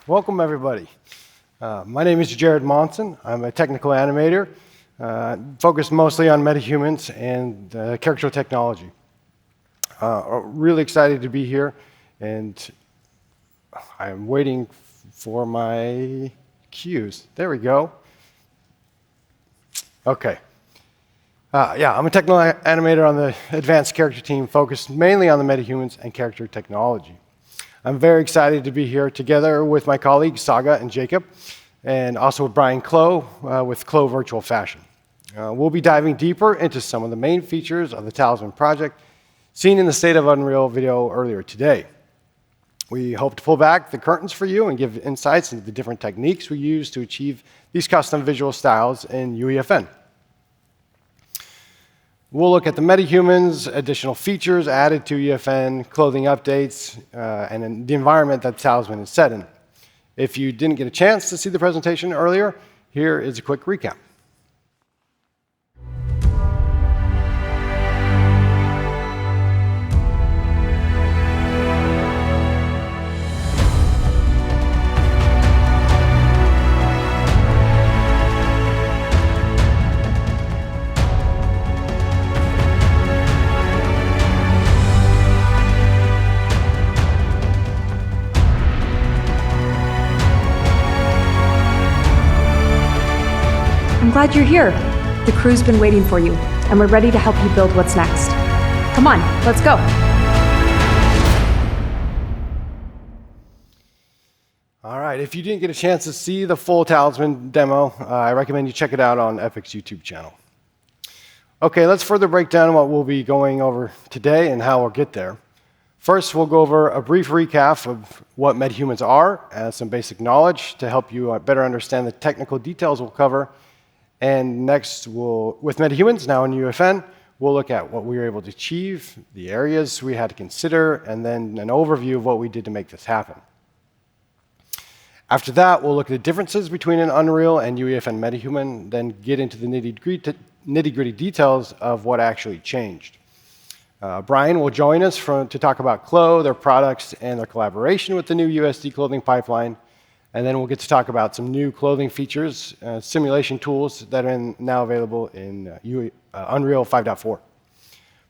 Welcome, everybody. My name is Jared Monson. I'm a technical animator, focused mostly on metahumans and character technology. Really excited to be here, and I'm waiting for my cues. There we go. Okay. I'm a technical animator on the advanced character team, focused mainly on the metahumans and character technology. I'm very excited to be here together with my colleagues Saga and Jacob, and also with Brian Clow with Clow Virtual Fashion. We'll be diving deeper into some of the main features of the Talisman project seen in the State of Unreal video earlier today. We hope to pull back the curtains for you and give insights into the different techniques we use to achieve these custom visual styles in UEFN. We'll look at the metahumans, additional features added to UEFN, clothing updates, and then the environment that Talisman is set in. If you didn't get a chance to see the presentation earlier, here is a quick recap. I'm glad you're here. The crew's been waiting for you, and we're ready to help you build what's next. Come on, let's go. All right, if you didn't get a chance to see the full Talisman demo, I recommend you check it out on Epic's YouTube channel. Okay, let's further break down what we'll be going over today and how we'll get there. First, we'll go over a brief recap of what metahumans are and some basic knowledge to help you better understand the technical details we'll cover. And next, with metahumans, now in UEFN, we'll look at what we were able to achieve, the areas we had to consider, and then an overview of what we did to make this happen. After that, we'll look at the differences between an Unreal and UEFN metahuman, then get into the nitty-gritty details of what actually changed. Brian will join us to talk about Clow, their products, and their collaboration with the new USD clothing pipeline. And then we'll get to talk about some new clothing features, simulation tools that are now available in Unreal 5.4.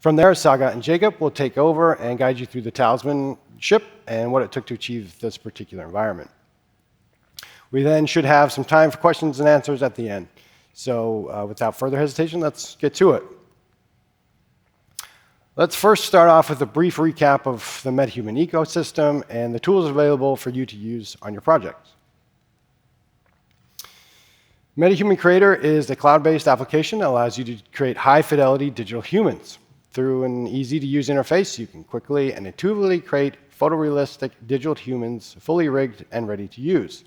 From there, Saga and Jacob will take over and guide you through the Talisman ship and what it took to achieve this particular environment. We then should have some time for questions and answers at the end. So without further hesitation, let's get to it. Let's first start off with a brief recap of the metahuman ecosystem and the tools available for you to use on your projects. MetaHuman Creator is a cloud-based application that allows you to create high-fidelity digital humans. Through an easy-to-use interface, you can quickly and intuitively create photorealistic digital humans, fully rigged and ready to use.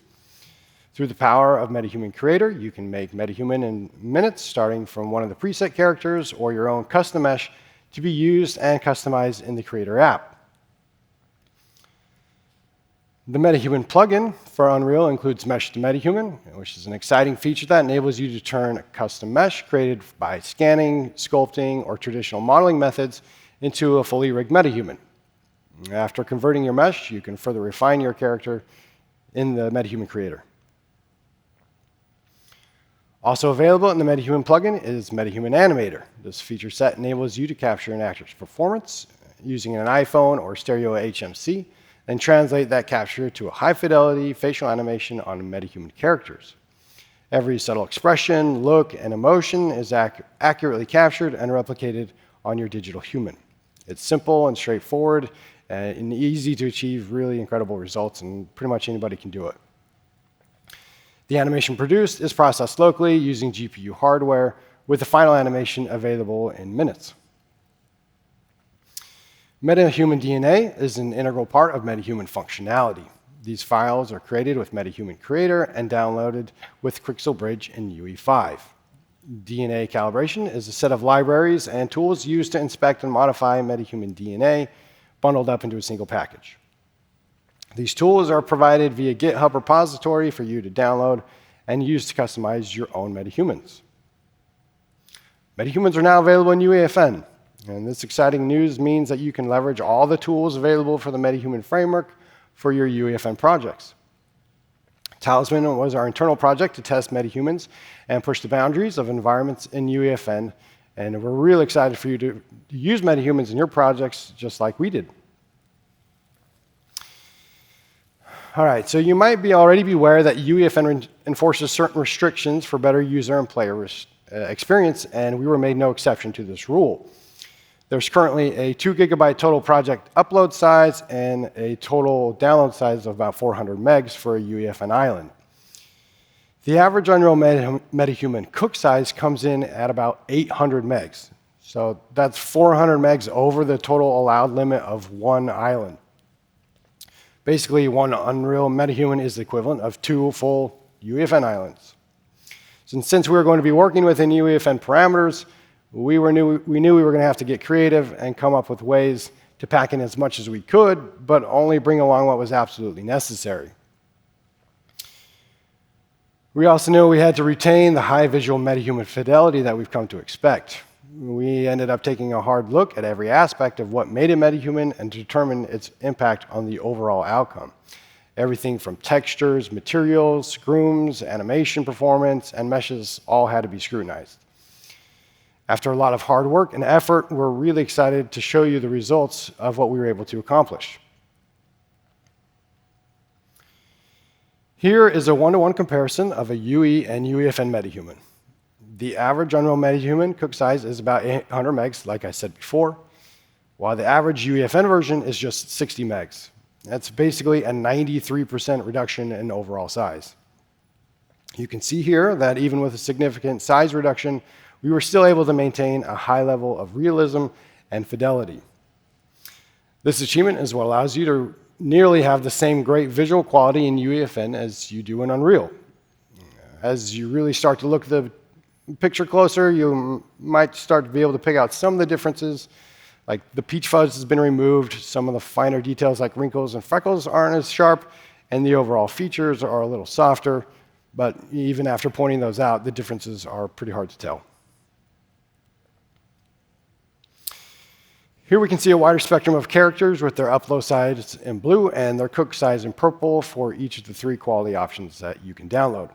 Through the power of MetaHuman Creator, you can make MetaHuman in minutes, starting from one of the preset characters or your own custom mesh to be used and customized in the Creator app. The MetaHuman plugin for Unreal includes Mesh to MetaHuman, which is an exciting feature that enables you to turn a custom mesh created by scanning, sculpting, or traditional modeling methods into a fully rigged MetaHuman. After converting your mesh, you can further refine your character in the MetaHuman Creator. Also available in the MetaHuman plugin is MetaHuman Animator. This feature set enables you to capture an actor's performance using an iPhone or Stereo HMC, and translate that capture to a high-fidelity facial animation on MetaHuman characters. Every subtle expression, look, and emotion is accurately captured and replicated on your digital human. It's simple and straightforward and easy to achieve really incredible results, and pretty much anybody can do it. The animation produced is processed locally using GPU hardware, with the final animation available in minutes. MetaHuman DNA is an integral part of MetaHuman functionality. These files are created with MetaHuman Creator and downloaded with Quixel Bridge in UE5. DNA calibration is a set of libraries and tools used to inspect and modify MetaHuman DNA, bundled up into a single package. These tools are provided via GitHub repository for you to download and use to customize your own metahumans. Metahumans are now available in UEFN, and this exciting news means that you can leverage all the tools available for the MetaHuman framework for your UEFN projects. Talisman was our internal project to test metahumans and push the boundaries of environments in UEFN, and we're really excited for you to use metahumans in your projects just like we did. All right, so you might already be aware that UEFN enforces certain restrictions for better user and player experience, and we were made no exception to this rule. There's currently a 2 GB total project upload size and a total download size of about 400 megs for a UEFN island. The average Unreal MetaHuman cook size comes in at about 800 megs. So that's 400 megs over the total allowed limit of one island. Basically, one Unreal MetaHuman is the equivalent of 2 full UEFN islands. Since we were going to be working within UEFN parameters, we knew we were going to have to get creative and come up with ways to pack in as much as we could, but only bring along what was absolutely necessary. We also knew we had to retain the high visual metahuman fidelity that we've come to expect. We ended up taking a hard look at every aspect of what made a metahuman and determine its impact on the overall outcome. Everything from textures, materials, grooms, animation performance, and meshes all had to be scrutinized. After a lot of hard work and effort, we're really excited to show you the results of what we were able to accomplish. Here is a one-to-one comparison of a UE and UEFN metahuman. The average Unreal MetaHuman cook size is about 800 megs, like I said before, while the average UEFN version is just 60 megs. That's basically a 93% reduction in overall size. You can see here that even with a significant size reduction, we were still able to maintain a high level of realism and fidelity. This achievement is what allows you to nearly have the same great visual quality in UEFN as you do in Unreal. As you really start to look at the picture closer, you might start to be able to pick out some of the differences. Like the peach fuzz has been removed, some of the finer details like wrinkles and freckles aren't as sharp, and the overall features are a little softer, but even after pointing those out, the differences are pretty hard to tell. Here we can see a wider spectrum of characters with their upload size in blue and their cook size in purple for each of the 3 quality options that you can download.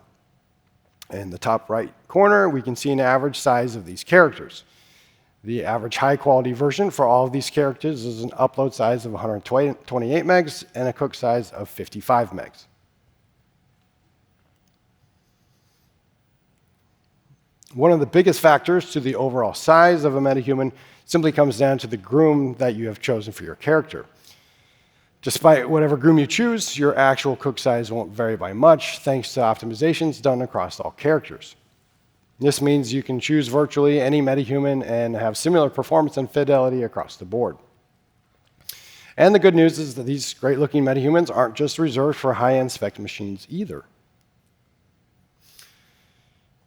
In the top right corner, we can see an average size of these characters. The average high-quality version for all of these characters is an upload size of 128 megs and a cook size of 55 megs. One of the biggest factors to the overall size of a metahuman simply comes down to the groom that you have chosen for your character. Despite whatever groom you choose, your actual cook size won't vary by much, thanks to optimizations done across all characters. This means you can choose virtually any metahuman and have similar performance and fidelity across the board. And the good news is that these great-looking metahumans aren't just reserved for high-end spec machines either.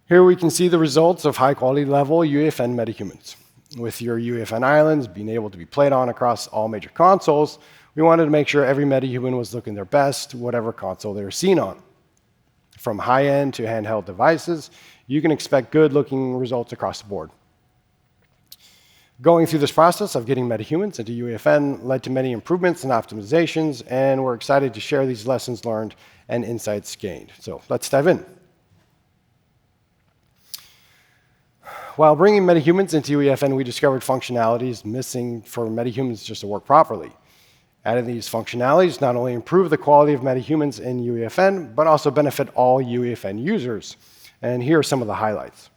Here we can see the results of high-quality level UEFN metahumans. With your UEFN islands being able to be played on across all major consoles, we wanted to make sure every metahuman was looking their best, whatever console they were seen on. From high-end to handheld devices, you can expect good-looking results across the board. Going through this process of getting metahumans into UEFN led to many improvements and optimizations, and we're excited to share these lessons learned and insights gained. So let's dive in. While bringing metahumans into UEFN, we discovered functionalities missing for metahumans just to work properly. Adding these functionalities not only improve the quality of metahumans in UEFN, but also benefit all UEFN users. And here are some of the highlights.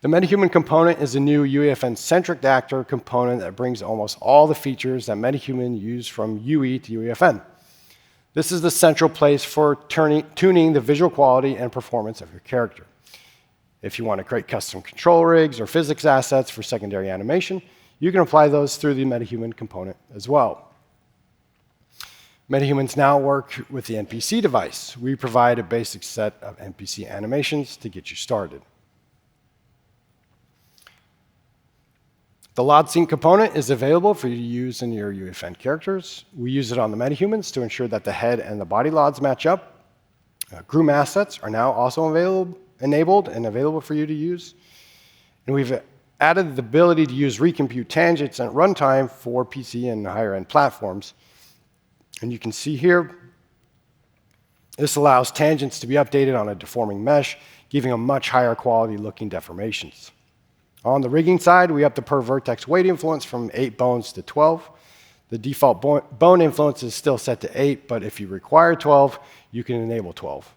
The metahuman component is a new UEFN-centric actor component that brings almost all the features that metahuman use from UE to UEFN. This is the central place for tuning the visual quality and performance of your character. If you want to create custom control rigs or physics assets for secondary animation, you can apply those through the metahuman component as well. Metahumans now work with the NPC device. We provide a basic set of NPC animations to get you started. The LOD sync component is available for you to use in your UEFN characters. We use it on the metahumans to ensure that the head and the body LODs match up. Groom assets are now also enabled and available for you to use. And we've added the ability to use recompute tangents at runtime for PC and higher-end platforms. And you can see here This allows tangents to be updated on a deforming mesh, giving a much higher quality looking deformations. On the rigging side, we up the per vertex weight influence from 8 bones to 12. The default bone influence is still set to 8, but if you require 12, you can enable 12.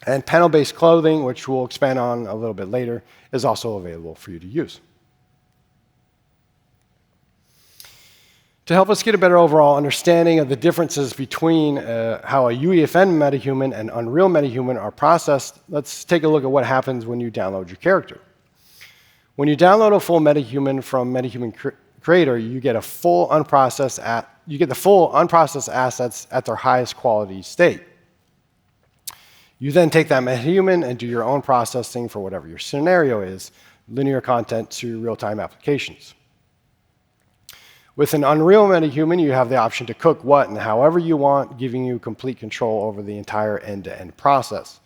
And panel-based clothing, which we'll expand on a little bit later, is also available for you to use. To help us get a better overall understanding of the differences between how a UEFN metahuman and Unreal metahuman are processed, let's take a look at what happens when you download your character. When you download a full metahuman from MetaHuman Creator, you get the full unprocessed assets at their highest quality state. You then take that metahuman and do your own processing for whatever your scenario is, linear content to real-time applications. With an Unreal metahuman, you have the option to cook what and however you want, giving you complete control over the entire end-to-end process.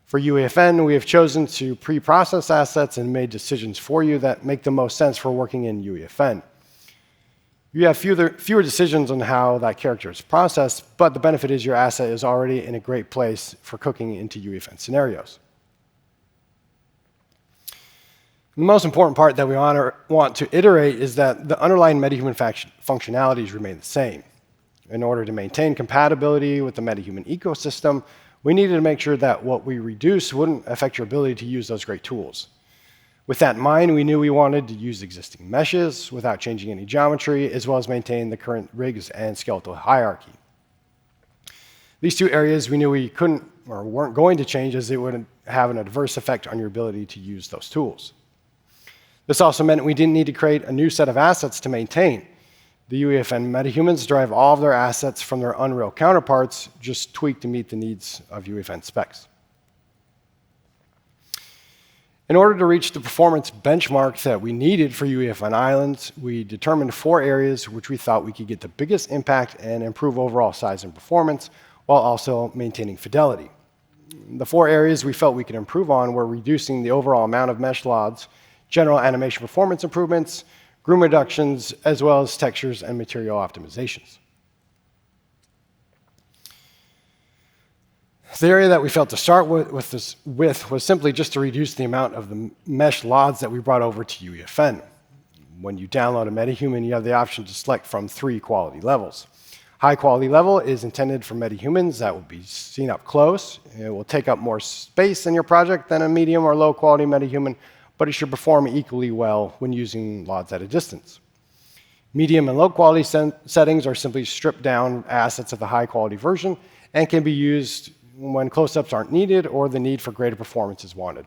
For UEFN, we have chosen to pre-process assets and made decisions for you that make the most sense for working in UEFN. You have fewer decisions on how that character is processed, but the benefit is your asset is already in a great place for cooking into UEFN scenarios. The most important part that we want to iterate is that the underlying metahuman functionalities remain the same. In order to maintain compatibility with the metahuman ecosystem, we needed to make sure that what we reduce wouldn't affect your ability to use those great tools. With that in mind, we knew we wanted to use existing meshes without changing any geometry, as well as maintain the current rigs and skeletal hierarchy. These two areas we knew we couldn't or weren't going to change, as it would have an adverse effect on your ability to use those tools. This also meant we didn't need to create a new set of assets to maintain. The UEFN metahumans derive all of their assets from their Unreal counterparts, just tweaked to meet the needs of UEFN specs. In order to reach the performance benchmark that we needed for UEFN Islands, we determined 4 areas which we thought we could get the biggest impact and improve overall size and performance, while also maintaining fidelity. The 4 areas we felt we could improve on were reducing the overall amount of mesh LODs, general animation performance improvements, groom reductions, as well as textures and material optimizations. The area that we felt to start with was simply just to reduce the amount of the mesh LODs that we brought over to UEFN. When you download a metahuman, you have the option to select from 3 quality levels. High quality level is intended for metahumans that will be seen up close. It will take up more space in your project than a medium or low quality metahuman, but it should perform equally well when using LODs at a distance. Medium and low quality settings are simply stripped down assets of the high quality version and can be used when close-ups aren't needed or the need for greater performance is wanted.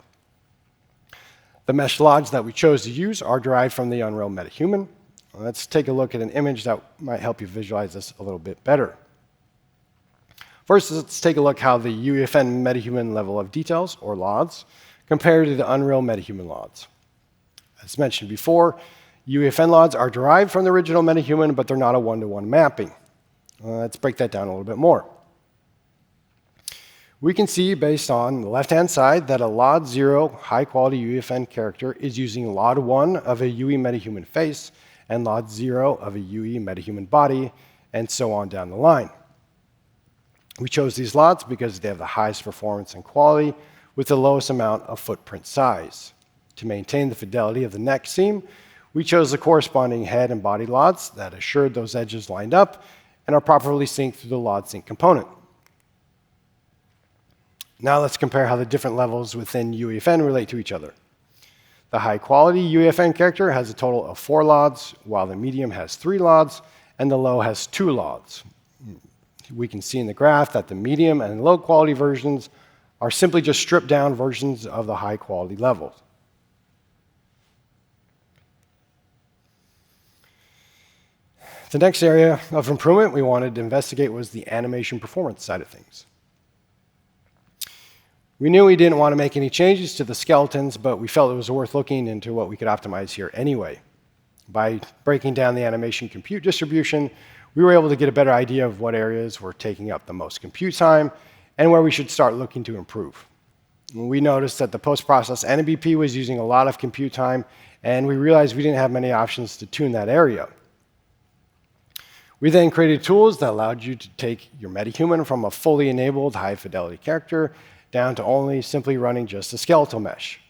The mesh LODs that we chose to use are derived from the Unreal metahuman. Let's take a look at an image that might help you visualize this a little bit better. First, let's take a look how the UEFN metahuman level of details, or LODs, compare to the Unreal metahuman LODs. As mentioned before, UEFN LODs are derived from the original metahuman, but they're not a one-to-one mapping. Let's break that down a little bit more. We can see, based on the left-hand side, that a LOD 0 high-quality UEFN character is using LOD 1 of a UE metahuman face and LOD 0 of a UE metahuman body, and so on down the line. We chose these LODs because they have the highest performance and quality with the lowest amount of footprint size. To maintain the fidelity of the neck seam, we chose the corresponding head and body LODs that assured those edges lined up and are properly synced through the LOD sync component. Now let's compare how the different levels within UEFN relate to each other. The high-quality UEFN character has a total of 4 LODs, while the medium has 3 LODs, and the low has 2 LODs. We can see in the graph that the medium and low-quality versions are simply just stripped-down versions of the high-quality levels. The next area of improvement we wanted to investigate was the animation performance side of things. We knew we didn't want to make any changes to the skeletons, but we felt it was worth looking into what we could optimize here anyway. By breaking down the animation compute distribution, we were able to get a better idea of what areas were taking up the most compute time and where we should start looking to improve. We noticed that the post-process NMBP was using a lot of compute time, and we realized we didn't have many options to tune that area. We then created tools that allowed you to take your MetaHuman from a fully enabled high-fidelity character down to only simply running just a skeletal mesh.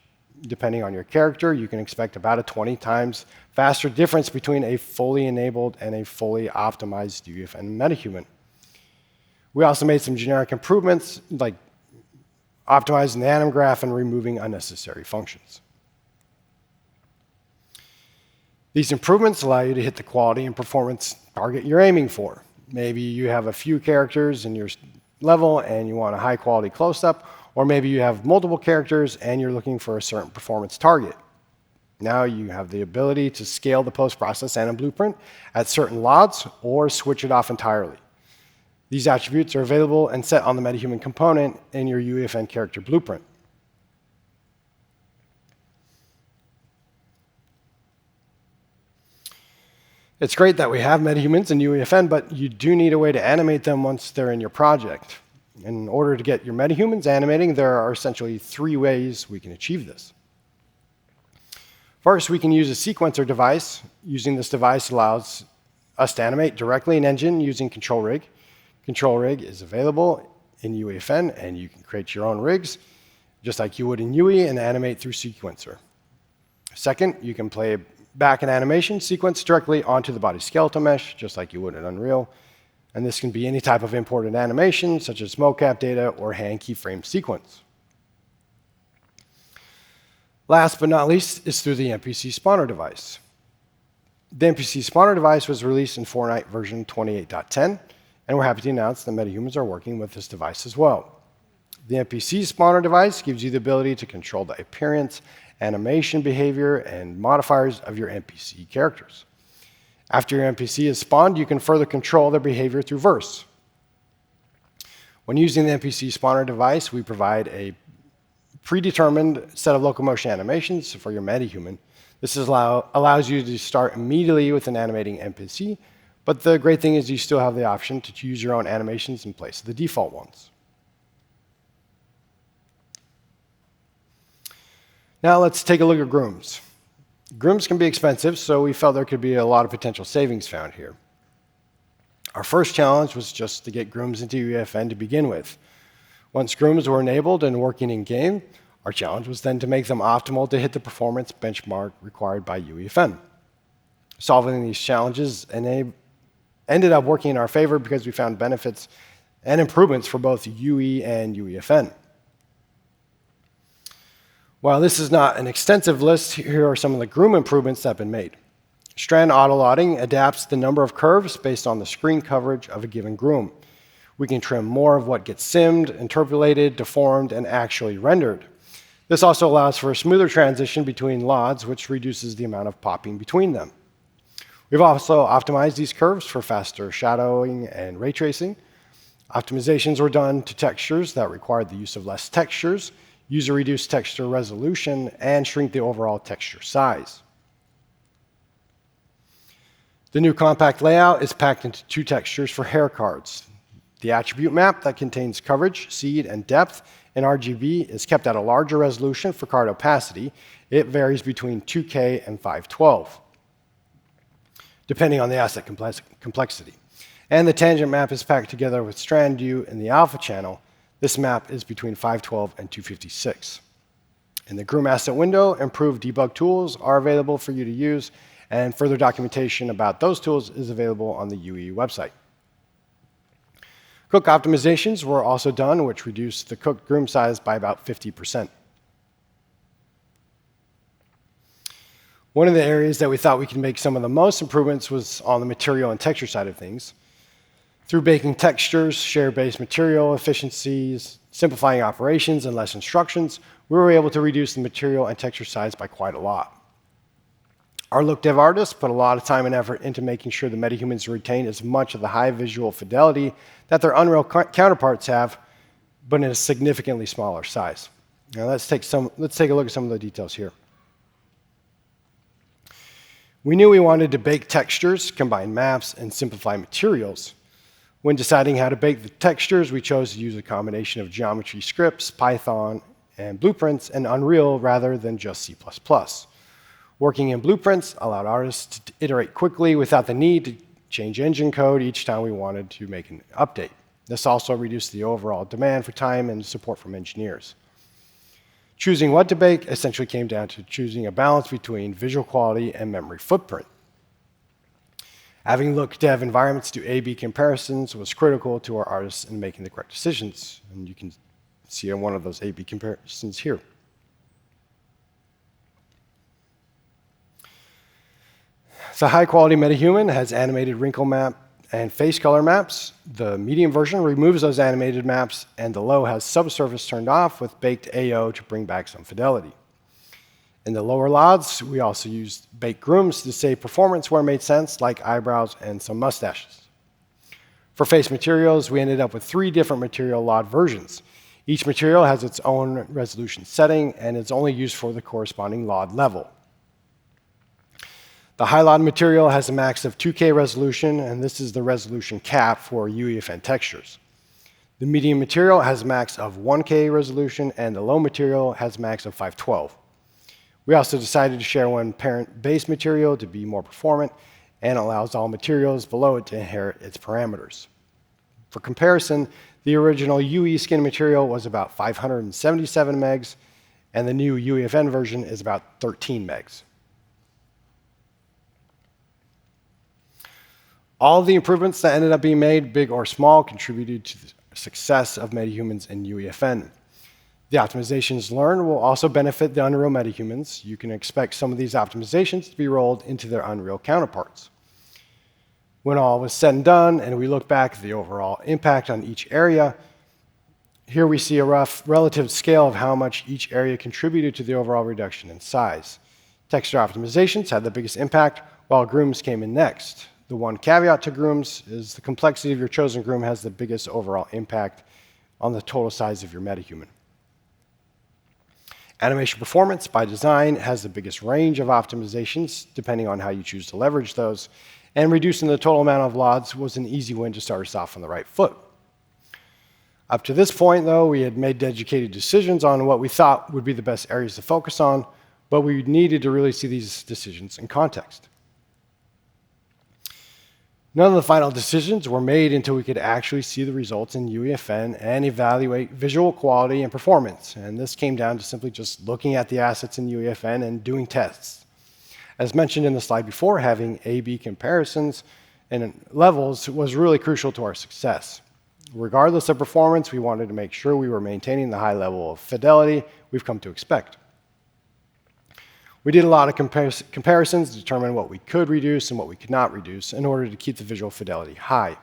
Depending on your character, you can expect about a 20 times faster difference between a fully enabled and a fully optimized UEFN MetaHuman. We also made some generic improvements, like optimizing the atom graph and removing unnecessary functions. These improvements allow you to hit the quality and performance target you're aiming for. Maybe you have a few characters in your level and you want a high-quality close-up, or maybe you have multiple characters and you're looking for a certain performance target. Now you have the ability to scale the post-process and a blueprint at certain LODs or switch it off entirely. These attributes are available and set on the MetaHuman component in your UEFN character blueprint. It's great that we have MetaHumans in UEFN, but you do need a way to animate them once they're in your project. In order to get your MetaHumans animating, there are essentially 3 ways we can achieve this. First, we can use a sequencer device. Using this device allows us to animate directly in Engine using Control Rig. Control Rig is available in UEFN, and you can create your own rigs, just like you would in UE, and animate through Sequencer. Second, you can play back an animation sequence directly onto the body skeletal mesh, just like you would in Unreal. And this can be any type of imported animation, such as mocap data or hand keyframe sequence. Last but not least is through the NPC spawner device. The NPC spawner device was released in Fortnite version 28.10, and we're happy to announce that MetaHumans are working with this device as well. The NPC spawner device gives you the ability to control the appearance, animation behavior, and modifiers of your NPC characters. After your NPC is spawned, you can further control their behavior through Verse. When using the NPC spawner device, we provide a predetermined set of locomotion animations for your MetaHuman. This allows you to start immediately with an animating NPC, but the great thing is you still have the option to choose your own animations in place of the default ones. Now let's take a look at grooms. Grooms can be expensive, so we felt there could be a lot of potential savings found here. Our first challenge was just to get grooms into UEFN to begin with. Once grooms were enabled and working in-game, our challenge was then to make them optimal to hit the performance benchmark required by UEFN. Solving these challenges ended up working in our favor because we found benefits and improvements for both UE and UEFN. While this is not an extensive list, here are some of the groom improvements that have been made. Strand auto-lotting adapts the number of curves based on the screen coverage of a given groom. We can trim more of what gets simmed, interpolated, deformed, and actually rendered. This also allows for a smoother transition between LODs, which reduces the amount of popping between them. We've also optimized these curves for faster shadowing and ray tracing. Optimizations were done to textures that required the use of less textures, user-reduced texture resolution, and shrink the overall texture size. The new compact layout is packed into 2 textures for hair cards. The attribute map that contains coverage, seed, and depth in RGB is kept at a larger resolution for card opacity. It varies between 2K and 512, depending on the asset complexity. And the tangent map is packed together with strand view in the alpha channel. This map is between 512 and 256. In the groom asset window, improved debug tools are available for you to use, and further documentation about those tools is available on the UE website. Cook optimizations were also done, which reduced the cooked groom size by about 50%. One of the areas that we thought we could make some of the most improvements was on the material and texture side of things. Through baking textures, share-based material efficiencies, simplifying operations, and less instructions, we were able to reduce the material and texture size by quite a lot. Our look dev artists put a lot of time and effort into making sure the MetaHumans retain as much of the high visual fidelity that their Unreal counterparts have, but in a significantly smaller size. Now let's take a look at some of the details here. We knew we wanted to bake textures, combine maps, and simplify materials. When deciding how to bake the textures, we chose to use a combination of geometry scripts, Python, and blueprints, and Unreal rather than just C++. Working in blueprints allowed artists to iterate quickly without the need to change engine code each time we wanted to make an update. This also reduced the overall demand for time and support from engineers. Choosing what to bake essentially came down to choosing a balance between visual quality and memory footprint. Having look dev environments do A/B comparisons was critical to our artists in making the correct decisions, and you can see on one of those A/B comparisons here. The high-quality MetaHuman has animated wrinkle map and face color maps. The medium version removes those animated maps, and the low has subsurface turned off with baked AO to bring back some fidelity. In the lower LODs, we also used baked grooms to save performance where it made sense, like eyebrows and some mustaches. For face materials, we ended up with 3 different material LOD versions. Each material has its own resolution setting and is only used for the corresponding LOD level. The high LOD material has a max of 2K resolution, and this is the resolution cap for UEFN textures. The medium material has a max of 1K resolution, and the low material has a max of 512. We also decided to share one parent base material to be more performant and allows all materials below it to inherit its parameters. For comparison, the original UE skin material was about 577 megs, and the new UEFN version is about 13 megs. All of the improvements that ended up being made, big or small, contributed to the success of MetaHumans in UEFN. The optimizations learned will also benefit the Unreal MetaHumans. You can expect some of these optimizations to be rolled into their Unreal counterparts. When all was said and done, and we look back at the overall impact on each area, here we see a rough relative scale of how much each area contributed to the overall reduction in size. Texture optimizations had the biggest impact, while grooms came in next. The one caveat to grooms is the complexity of your chosen groom has the biggest overall impact on the total size of your MetaHuman. Animation performance, by design, has the biggest range of optimizations, depending on how you choose to leverage those, and reducing the total amount of LODs was an easy win to start us off on the right foot. Up to this point, though, we had made educated decisions on what we thought would be the best areas to focus on, but we needed to really see these decisions in context. None of the final decisions were made until we could actually see the results in UEFN and evaluate visual quality and performance. And this came down to simply just looking at the assets in UEFN and doing tests. As mentioned in the slide before, having A/B comparisons and levels was really crucial to our success. Regardless of performance, we wanted to make sure we were maintaining the high level of fidelity we've come to expect. We did a lot of comparisons to determine what we could reduce and what we could not reduce in order to keep the visual fidelity high.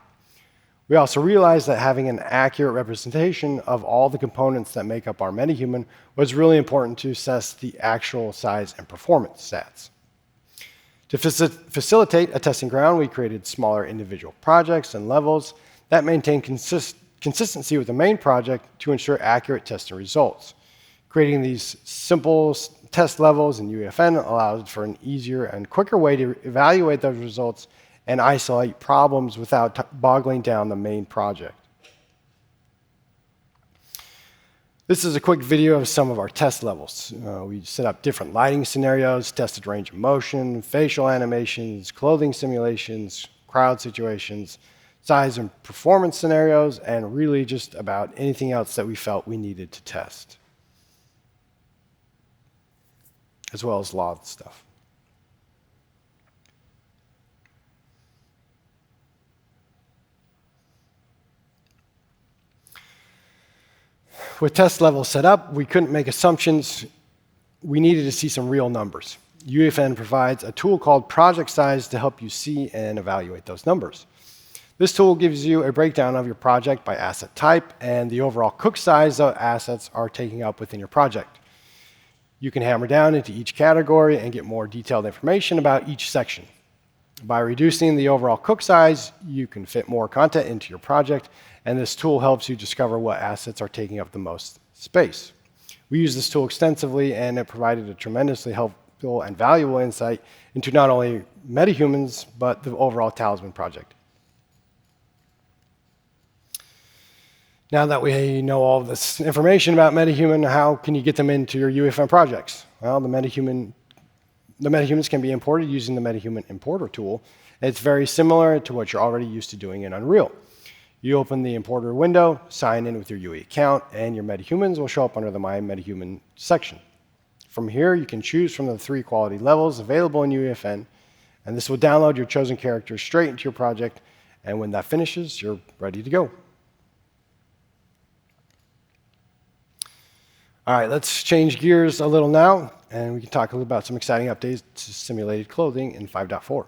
We also realized that having an accurate representation of all the components that make up our MetaHuman was really important to assess the actual size and performance stats. To facilitate a testing ground, we created smaller individual projects and levels that maintain consistency with the main project to ensure accurate testing results. Creating these simple test levels in UEFN allows for an easier and quicker way to evaluate those results and isolate problems without boggling down the main project. This is a quick video of some of our test levels. We set up different lighting scenarios, tested range of motion, facial animations, clothing simulations, crowd situations, size and performance scenarios, and really just about anything else that we felt we needed to test, as well as LOD stuff. With test levels set up, we couldn't make assumptions. We needed to see some real numbers. UEFN provides a tool called Project Size to help you see and evaluate those numbers. This tool gives you a breakdown of your project by asset type and the overall cook size that assets are taking up within your project. You can hammer down into each category and get more detailed information about each section. By reducing the overall cook size, you can fit more content into your project, and this tool helps you discover what assets are taking up the most space. We use this tool extensively, and it provided a tremendously helpful and valuable insight into not only MetaHumans, but the overall Talisman project. Now that we know all of this information about MetaHuman, how can you get them into your UEFN projects? Well, the MetaHumans can be imported using the MetaHuman Importer tool, It's very similar to what you're already used to doing in Unreal. You open the importer window, sign in with your UE account, and your MetaHumans will show up under the My MetaHuman section. From here, you can choose from the 3 quality levels available in UEFN, and this will download your chosen characters straight into your project, and when that finishes, you're ready to go. All right, let's change gears a little now, and we can talk a little about some exciting updates to simulated clothing in 5.4.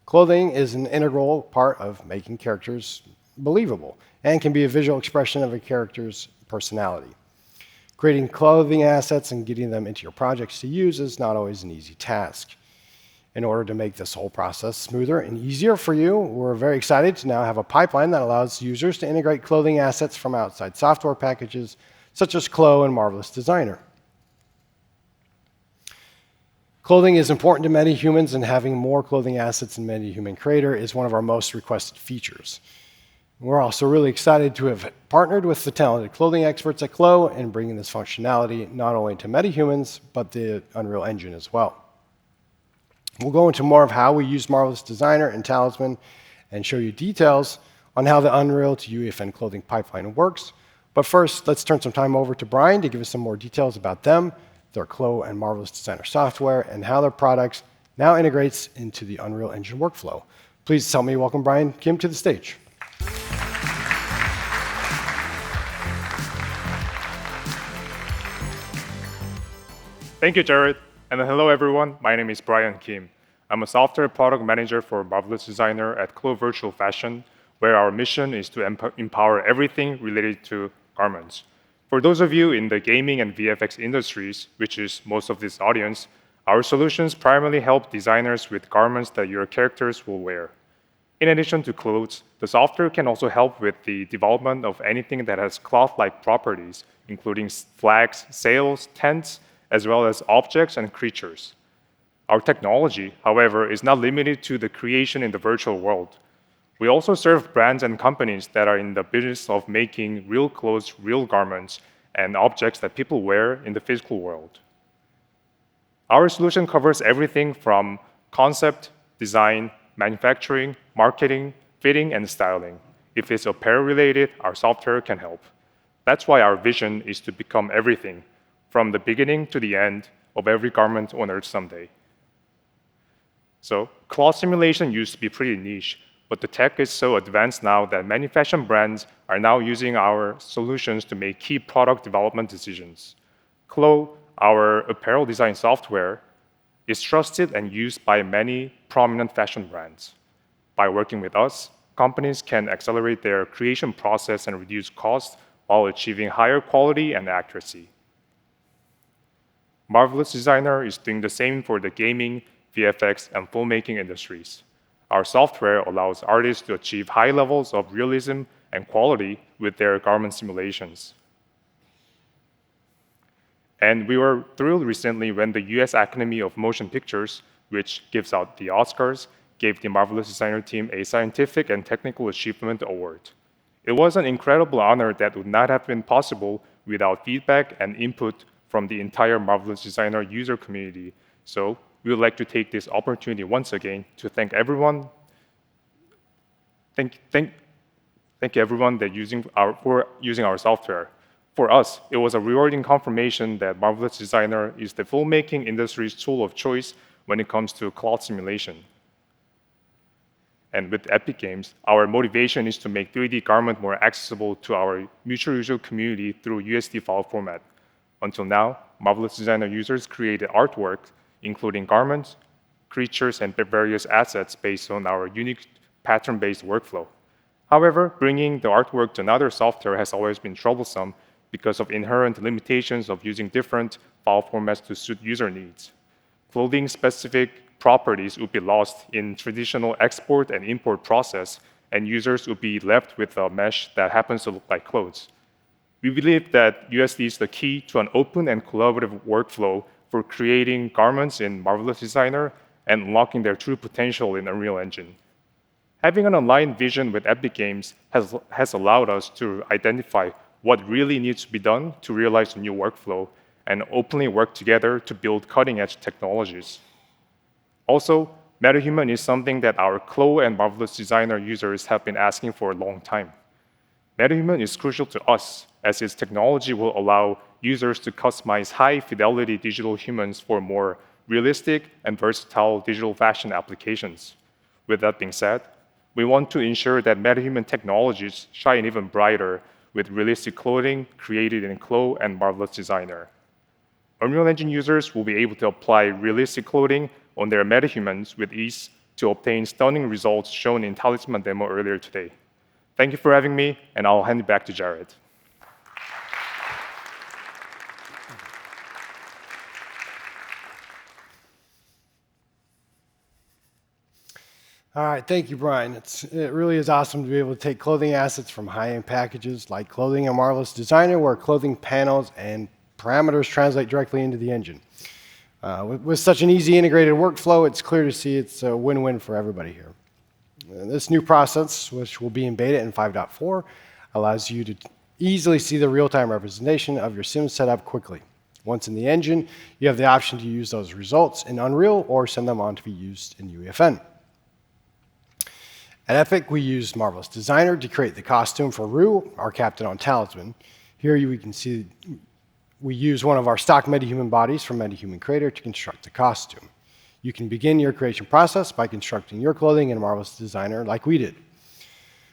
Clothing is an integral part of making characters believable and can be a visual expression of a character's personality. Creating clothing assets and getting them into your projects to use is not always an easy task. In order to make this whole process smoother and easier for you, we're very excited to now have a pipeline that allows users to integrate clothing assets from outside software packages such as Clo and Marvelous Designer. Clothing is important to MetaHumans, and having more clothing assets in MetaHuman Creator is one of our most requested features. We're also really excited to have partnered with the talented clothing experts at Clo in bringing this functionality not only to MetaHumans, but the Unreal Engine as well. We'll go into more of how we use Marvelous Designer and Talisman and show you details on how the Unreal to UEFN clothing pipeline works. But first, let's turn some time over to Brian to give us some more details about them, their Clo and Marvelous Designer software, and how their products now integrates into the Unreal Engine workflow. Please help me welcome Brian Kim to the stage. Thank you, Jared. And hello, everyone. My name is Brian Kim. I'm a software product manager for Marvelous Designer at Clo Virtual Fashion, where our mission is to empower everything related to garments. For those of you in the gaming and VFX industries, which is most of this audience, our solutions primarily help designers with garments that your characters will wear. In addition to clothes, the software can also help with the development of anything that has cloth-like properties, including flags, sails, tents, as well as objects and creatures. Our technology, however, is not limited to the creation in the virtual world. We also serve brands and companies that are in the business of making real clothes, real garments, and objects that people wear in the physical world. Our solution covers everything from concept, design, manufacturing, marketing, fitting, and styling. If it's apparel related, our software can help. That's why our vision is to become everything, from the beginning to the end of every garment on Earth someday. So, cloth simulation used to be pretty niche, but the tech is so advanced now that many fashion brands are now using our solutions to make key product development decisions. Clo, our apparel design software, is trusted and used by many prominent fashion brands. By working with us, companies can accelerate their creation process and reduce costs while achieving higher quality and accuracy. Marvelous Designer is doing the same for the gaming, VFX, and filmmaking industries. Our software allows artists to achieve high levels of realism and quality with their garment simulations. And we were thrilled recently when the US Academy of Motion Pictures, which gives out the Oscars, gave the Marvelous Designer team a Scientific and Technical Achievement Award. It was an incredible honor that would not have been possible without feedback and input from the entire Marvelous Designer user community. So we would like to take this opportunity once again to thank everyone. Thank everyone for using our software. For us, it was a rewarding confirmation that Marvelous Designer is the filmmaking industry's tool of choice when it comes to cloth simulation. And with Epic Games, our motivation is to make 3D garment more accessible to our mutual user community through USD file format. Until now, Marvelous Designer users created artwork, including garments, creatures, and various assets based on our unique pattern-based workflow. However, bringing the artwork to another software has always been troublesome because of inherent limitations of using different file formats to suit user needs. Clothing-specific properties would be lost in traditional export and import process, and users would be left with a mesh that happens to look like clothes. We believe that USD is the key to an open and collaborative workflow for creating garments in Marvelous Designer and unlocking their true potential in Unreal Engine. Having an aligned vision with Epic Games has allowed us to identify what really needs to be done to realize a new workflow and openly work together to build cutting-edge technologies. Also, MetaHuman is something that our Clo and Marvelous Designer users have been asking for a long time. MetaHuman is crucial to us, as its technology will allow users to customize high-fidelity digital humans for more realistic and versatile digital fashion applications. With that being said, we want to ensure that MetaHuman technologies shine even brighter with realistic clothing created in Clo and Marvelous Designer. Unreal Engine users will be able to apply realistic clothing on their metahumans with ease to obtain stunning results shown in Talisman demo earlier today. Thank you for having me, and I'll hand it back to Jared. All right, thank you, Brian. It really is awesome to be able to take clothing assets from high-end packages like Clothing and Marvelous Designer, where clothing panels and parameters translate directly into the engine. With such an easy integrated workflow, it's clear to see it's a win-win for everybody here. This new process, which will be in beta in 5.4, allows you to easily see the real-time representation of your sim setup quickly. Once in the engine, you have the option to use those results in Unreal or send them on to be used in UEFN. At Epic, we used Marvelous Designer to create the costume for Rue, our captain on Talisman. Here we can see we use one of our stock MetaHuman bodies from MetaHuman Creator to construct the costume. You can begin your creation process by constructing your clothing in Marvelous Designer like we did.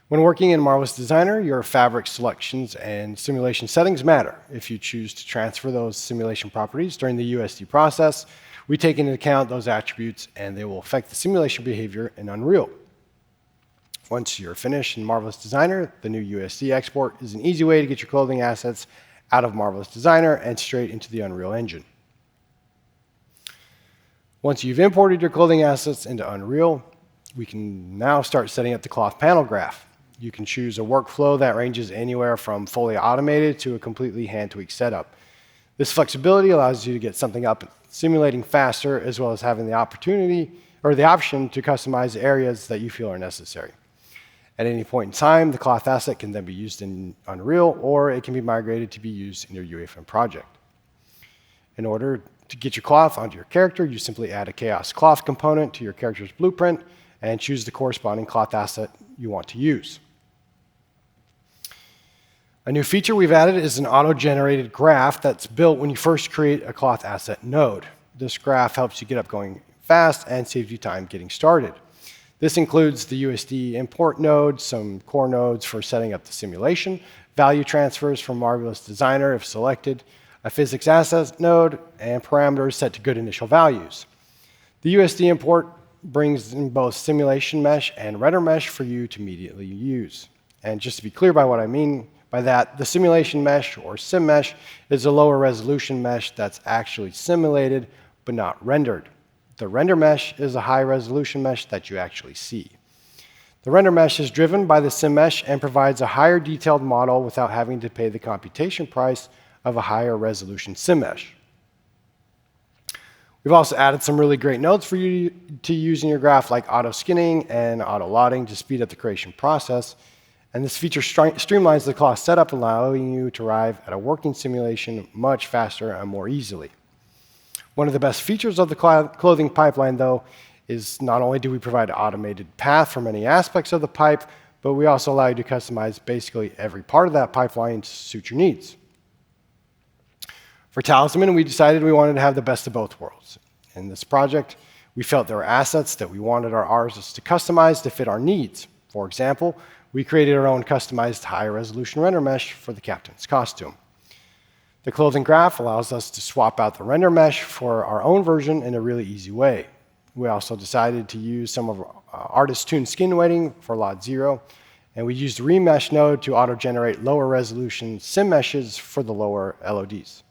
When working in Marvelous Designer, your fabric selections and simulation settings matter. If you choose to transfer those simulation properties during the USD process, we take into account those attributes and they will affect the simulation behavior in Unreal. Once you're finished in Marvelous Designer, the new USD export is an easy way to get your clothing assets out of Marvelous Designer and straight into the Unreal Engine. Once you've imported your clothing assets into Unreal, we can now start setting up the cloth panel graph. You can choose a workflow that ranges anywhere from fully automated to a completely hand-tweaked setup. This flexibility allows you to get something up simulating faster, as well as having the opportunity or the option to customize areas that you feel are necessary. At any point in time, the cloth asset can then be used in Unreal, or it can be migrated to be used in your UEFN project. In order to get your cloth onto your character, you simply add a Chaos Cloth component to your character's blueprint and choose the corresponding cloth asset you want to use. A new feature we've added is an auto-generated graph that's built when you first create a cloth asset node. This graph helps you get up going fast and saves you time getting started. This includes the USD import node, some core nodes for setting up the simulation, value transfers from Marvelous Designer if selected, a physics asset node, and parameters set to good initial values. The USD import brings in both simulation mesh and render mesh for you to immediately use. And just to be clear by what I mean by that, the simulation mesh or sim mesh is a lower resolution mesh that's actually simulated but not rendered. The render mesh is a high resolution mesh that you actually see. The render mesh is driven by the sim mesh and provides a higher detailed model without having to pay the computation price of a higher resolution sim mesh. We've also added some really great nodes for you to use in your graph, like auto skinning and auto lotting to speed up the creation process. And this feature streamlines the cloth setup, allowing you to arrive at a working simulation much faster and more easily. One of the best features of the clothing pipeline, though, is not only do we provide an automated path for many aspects of the pipe, but we also allow you to customize basically every part of that pipeline to suit your needs. For Talisman, we decided we wanted to have the best of both worlds. In this project, we felt there were assets that we wanted our artists to customize to fit our needs. For example, we created our own customized high-resolution render mesh for the captain's costume. The clothing graph allows us to swap out the render mesh for our own version in a really easy way. We also decided to use some of artist-tuned skin weighting for Lot 0, and we used the remesh node to auto-generate lower resolution sim meshes for the lower LODs.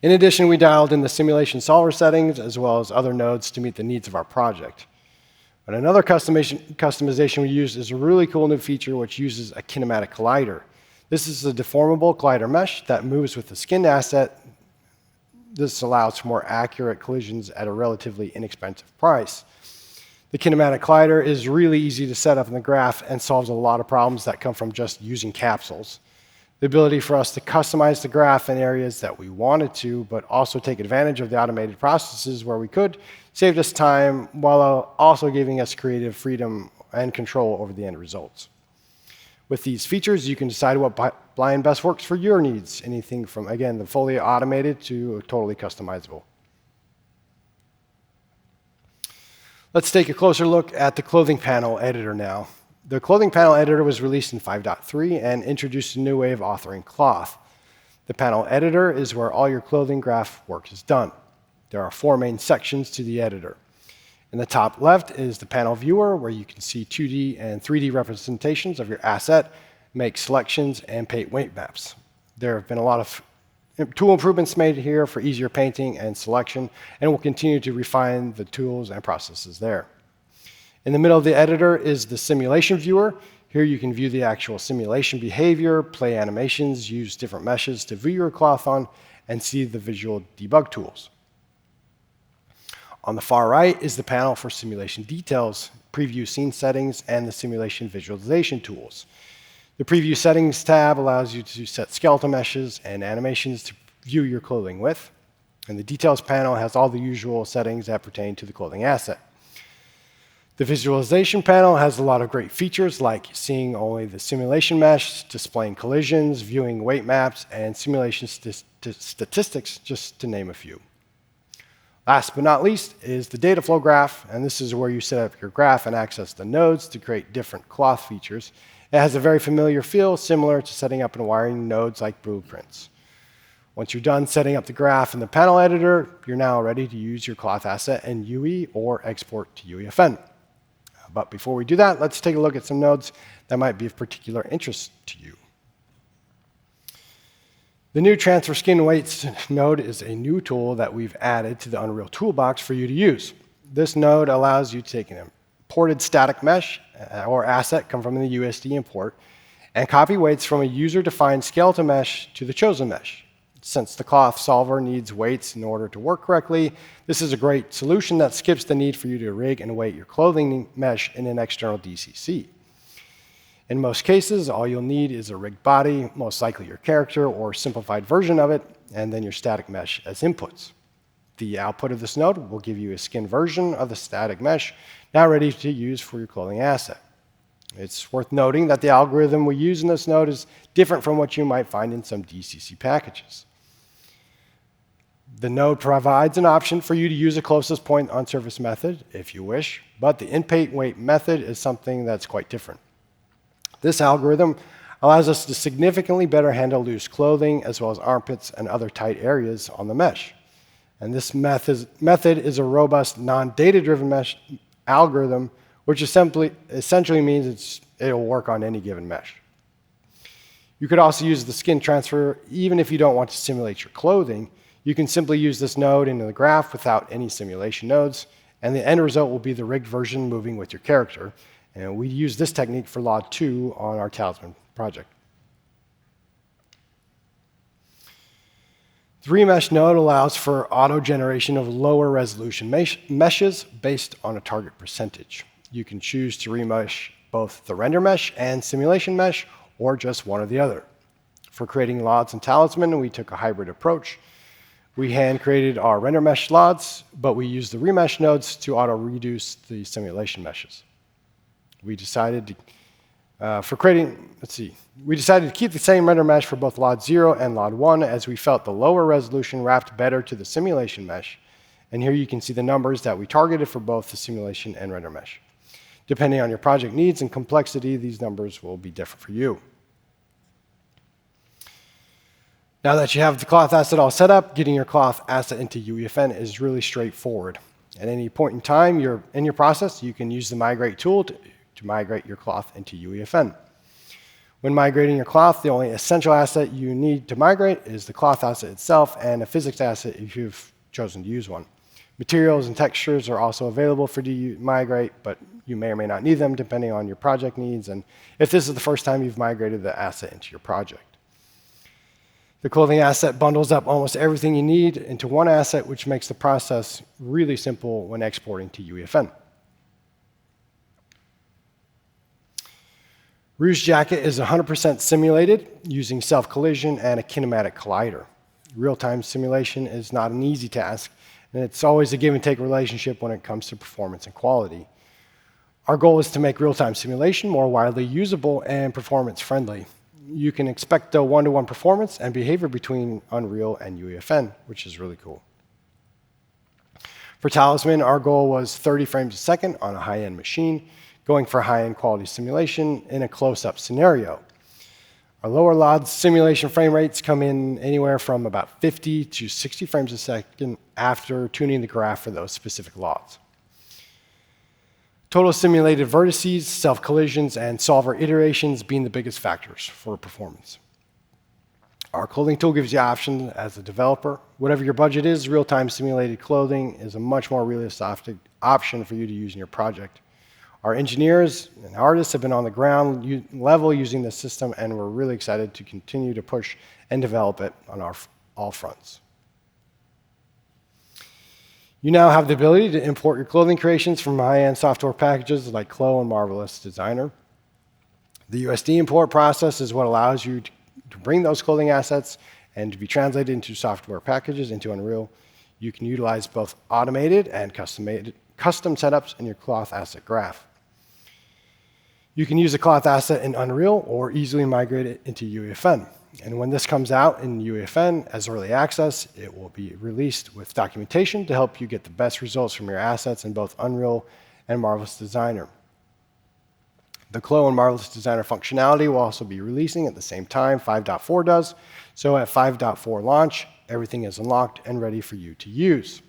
In addition, we dialed in the simulation solver settings as well as other nodes to meet the needs of our project. But another customization we used is a really cool new feature which uses a kinematic collider. This is a deformable collider mesh that moves with the skinned asset. This allows for more accurate collisions at a relatively inexpensive price. The kinematic collider is really easy to set up in the graph and solves a lot of problems that come from just using capsules. the ability for us to customize the graph in areas that we wanted to, but also take advantage of the automated processes where we could, saved us time while also giving us creative freedom and control over the end results. With these features, you can decide what blind best works for your needs, anything from, again, the fully automated to totally customizable. Let's take a closer look at the clothing panel editor now. The clothing panel editor was released in 5.3 and introduced a new way of authoring cloth. The panel editor is where all your clothing graph work is done. There are 4 main sections to the editor. In the top left is the panel viewer, where you can see 2D and 3D representations of your asset, make selections, and paint weight maps. There have been a lot of tool improvements made here for easier painting and selection, and we'll continue to refine the tools and processes there. In the middle of the editor is the simulation viewer. Here you can view the actual simulation behavior, play animations, use different meshes to view your cloth on, and see the visual debug tools. On the far right is the panel for simulation details, preview scene settings, and the simulation visualization tools. The Preview Settings tab allows you to set skeletal meshes and animations to view your clothing with. And the Details panel has all the usual settings that pertain to the clothing asset. The Visualization panel has a lot of great features like seeing only the simulation mesh, displaying collisions, viewing weight maps, and simulation statistics, just to name a few. Last but not least is the data flow graph, and this is where you set up your graph and access the nodes to create different cloth features. It has a very familiar feel, similar to setting up and wiring nodes like blueprints. Once you're done setting up the graph in the panel editor, you're now ready to use your cloth asset in UE or export to UEFN. But before we do that, let's take a look at some nodes that might be of particular interest to you. The new Transfer Skin Weights node is a new tool that we've added to the Unreal Toolbox for you to use. This node allows you to take an imported static mesh or asset come from the USD import and copy weights from a user-defined skeletal mesh to the chosen mesh. Since the cloth solver needs weights in order to work correctly, this is a great solution that skips the need for you to rig and weight your clothing mesh in an external DCC. In most cases, all you'll need is a rigged body, most likely your character or simplified version of it, and then your static mesh as inputs. The output of this node will give you a skin version of the static mesh, now ready to use for your clothing asset. It's worth noting that the algorithm we use in this node is different from what you might find in some DCC packages. The node provides an option for you to use a closest point on surface method if you wish, but the in-paint weight method is something that's quite different. This algorithm allows us to significantly better handle loose clothing as well as armpits and other tight areas on the mesh. And this method is a robust, non-data-driven mesh algorithm, which essentially means it'll work on any given mesh. You could also use the skin transfer even if you don't want to simulate your clothing. You can simply use this node into the graph without any simulation nodes, and the end result will be the rigged version moving with your character. And we use this technique for LOD 2 on our Talisman project. The Remesh node allows for auto-generation of lower resolution meshes based on a target percentage. You can choose to remesh both the render mesh and simulation mesh, or just one or the other. For creating LODs and Talisman, we took a hybrid approach. We hand-created our render mesh LODs, but we used the remesh nodes to auto-reduce the simulation meshes. We decided to keep the same render mesh for both LOD 0 and LOD 1 as we felt the lower resolution wrapped better to the simulation mesh. And here you can see the numbers that we targeted for both the simulation and render mesh. Depending on your project needs and complexity, these numbers will be different for you. Now that you have the cloth asset all set up, getting your cloth asset into UEFN is really straightforward. At any point in time in your process, you can use the migrate tool to migrate your cloth into UEFN. When migrating your cloth, the only essential asset you need to migrate is the cloth asset itself and a physics asset if you've chosen to use one. Materials and textures are also available for you to migrate, but you may or may not need them depending on your project needs and if this is the first time you've migrated the asset into your project. The clothing asset bundles up almost everything you need into one asset, which makes the process really simple when exporting to UEFN. Rouge Jacket is 100% simulated using self-collision and a kinematic collider. Real-time simulation is not an easy task, and it's always a give-and-take relationship when it comes to performance and quality. Our goal is to make real-time simulation more widely usable and performance-friendly. You can expect a one-to-one performance and behavior between Unreal and UEFN, which is really cool. For Talisman, our goal was 30 frames a second on a high-end machine, going for high-end quality simulation in a close-up scenario. Our lower LOD simulation frame rates come in anywhere from about 50 to 60 frames a second after tuning the graph for those specific LODs. Total simulated vertices, self-collisions, and solver iterations being the biggest factors for performance. Our clothing tool gives you options as a developer. Whatever your budget is, real-time simulated clothing is a much more realistic option for you to use in your project. Our engineers and artists have been on the ground level using the system, and we're really excited to continue to push and develop it on all fronts. You now have the ability to import your clothing creations from high-end software packages like Clo and Marvelous Designer. The USD import process is what allows you to bring those clothing assets and to be translated into software packages into Unreal. You can utilize both automated and custom setups in your cloth asset graph. You can use a cloth asset in Unreal or easily migrate it into UEFN. And when this comes out in UEFN as early access, it will be released with documentation to help you get the best results from your assets in both Unreal and Marvelous Designer. The Clo and Marvelous Designer functionality will also be releasing at the same time 5.4 does. So at 5.4 launch, everything is unlocked and ready for you to use.